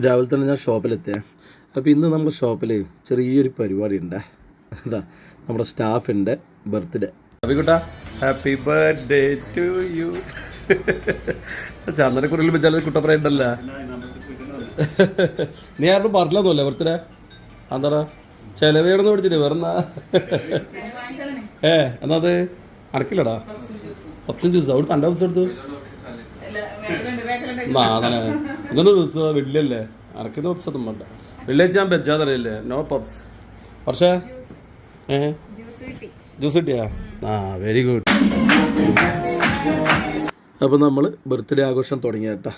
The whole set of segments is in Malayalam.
രാവിലെ തന്നെ ഞാൻ ഷോപ്പിലെത്തിയ. അപ്പോൾ ഇന്ന് നമ്മുടെ ഷോപ്പിൽ ചെറിയൊരു പരിപാടി ഉണ്ട്. അതാ നമ്മുടെ സ്റ്റാഫിൻ്റെ ബർത്ത്ഡേ. അഭികുട്ടാ, ഹാപ്പി ബർത്ത്ഡേ ടു യു. ചന്ദനക്കുറിയിൽ വെച്ചാൽ കുട്ടപ്പറയുണ്ടല്ലോ. നീ ആരും പറഞ്ഞില്ലെന്നല്ലേ ബർത്ത്ഡേ? എന്താടാ ചിലവേടെന്ന് പഠിച്ചിട്ട് വേറെന്നാ? എന്നാ അത് അടക്കില്ലടാ. 15 ദിവസം അവിടെ തൻ്റെ ദിവസം എടുത്തു. അങ്ങനെ ഇതൊന്നും ദിവസം വലിയല്ലേ അനക്കുന്ന പപ്സൊന്നും വേണ്ട. വെള്ളിയാഴ്ച ഞാൻ വെച്ചാതറിയില്ലേ, നോ പപ്സ്. പക്ഷേ ജ്യൂസ് കിട്ടിയാ? Very good. അപ്പോൾ നമ്മൾ ബർത്ത്ഡേ ആഘോഷം തുടങ്ങിയ കേട്ടാ.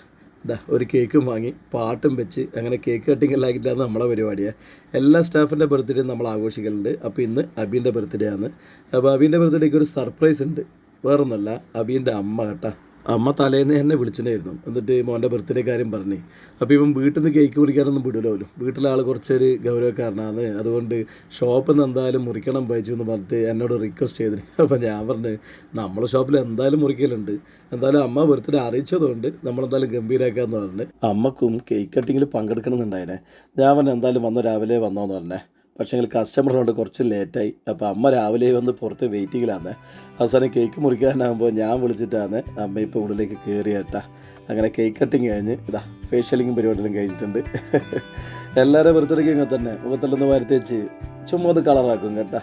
ഇതാ ഒരു കേക്കും വാങ്ങി പാട്ടും വെച്ച് അങ്ങനെ കേക്ക് കട്ടിങ് എല്ലാം ആക്കിയിട്ടാണ് നമ്മളെ പരിപാടിയാണ്. എല്ലാ സ്റ്റാഫിൻ്റെ ബർത്ത്ഡേ നമ്മൾ ആഘോഷിക്കലുണ്ട്. അപ്പോൾ ഇന്ന് അബീൻ്റെ ബർത്ത്ഡേ ആണ്. അപ്പോൾ അബീൻ്റെ ബർത്ത്ഡേക്ക് ഒരു സർപ്രൈസ് ഉണ്ട്. വേറൊന്നുമല്ല, അബീൻ്റെ അമ്മ കേട്ടാ. അമ്മ തലേന്ന് എന്നെ വിളിച്ചിട്ടുണ്ടായിരുന്നു. എന്നിട്ട് മോൻ്റെ ബർത്ത്ഡേ കാര്യം പറഞ്ഞേ. അപ്പോൾ ഇവൻ വീട്ടിൽ നിന്ന് കേക്ക് മുറിക്കാനൊന്നും വിടില്ലല്ലോ. വീട്ടിലെ ആൾ കുറച്ചൊരു ഗൗരവക്കാരനാണ്. അതുകൊണ്ട് ഷോപ്പിൽ നിന്ന് എന്തായാലും മുറിക്കണം വായിച്ചു എന്ന് പറഞ്ഞിട്ട് എന്നോട് റിക്വസ്റ്റ് ചെയ്തിന്. അപ്പോൾ ഞാൻ പറഞ്ഞു നമ്മളെ ഷോപ്പിൽ എന്തായാലും മുറിക്കലുണ്ട്, എന്തായാലും അമ്മ ബർത്ത്ഡേ അറിയിച്ചതുകൊണ്ട് നമ്മളെന്തായാലും ഗംഭീരമാക്കാമെന്ന് പറഞ്ഞ് അമ്മക്കും കേക്ക് കട്ടിങ്ങിൽ പങ്കെടുക്കണമെന്നുണ്ടായിനെ. ഞാൻ പറഞ്ഞു എന്തായാലും വന്ന് രാവിലെ വന്നോന്ന് പറഞ്ഞേ. പക്ഷേ കസ്റ്റമറിനോട് കുറച്ച് ലേറ്റായി. അപ്പോൾ അമ്മ രാവിലെ വന്ന് പുറത്ത് വെയിറ്റിങ്ങിലാണ്. അവസാനം കേക്ക് മുറിക്കാനാകുമ്പോൾ ഞാൻ വിളിച്ചിട്ടാണ് അമ്മ ഇപ്പോൾ ഉള്ളിലേക്ക് കയറിയേട്ടാ. അങ്ങനെ കേക്ക് കട്ടിങ് കഴിഞ്ഞ് ഇതാ ഫേഷ്യലിങ്ങും പരിപാടിയെല്ലാം കഴിഞ്ഞിട്ടുണ്ട്. എല്ലാവരും ബർത്ത്ഡേക്ക് ഇങ്ങനെ തന്നെ മുഖത്തെല്ലാം വരുത്തേച്ച് ചുമ്മാ അത് കളറാക്കും കേട്ടാ.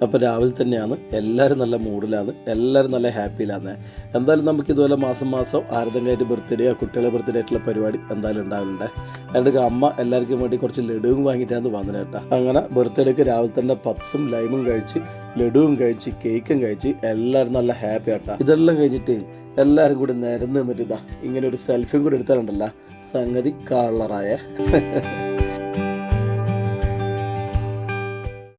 അപ്പോൾ രാവിലെ തന്നെയാണ് എല്ലാവരും നല്ല മൂഡിലാണ്, എല്ലാവരും നല്ല ഹാപ്പിയിലാണ്. എന്തായാലും നമുക്കിതുപോലെ മാസം ആയിരത്തങ്ങായിട്ട് ബർത്ത്ഡേയോ കുട്ടികളെ ബർത്ത്ഡേ ആയിട്ടുള്ള പരിപാടി എന്തായാലും ഉണ്ടാകുന്നുണ്ട്. എൻ്റെ അമ്മ എല്ലാവർക്കും വേണ്ടി കുറച്ച് ലഡുവും വാങ്ങിയിട്ടാണ് വന്നത് കേട്ടോ. അങ്ങനെ ബർത്ത്ഡേക്ക് രാവിലെ തന്നെ പപ്സും ലൈമും കഴിച്ച് ലഡുവും കഴിച്ച് കേക്കും കഴിച്ച് എല്ലാവരും നല്ല ഹാപ്പി ആട്ടാ. ഇതെല്ലാം കഴിച്ചിട്ട് എല്ലാവരും കൂടി നിരന്ന് നിന്നിട്ട് ഇതാ ഇങ്ങനെ ഒരു സെൽഫിയും കൂടി എടുത്താലുണ്ടല്ലോ, സംഗതി കളറായ.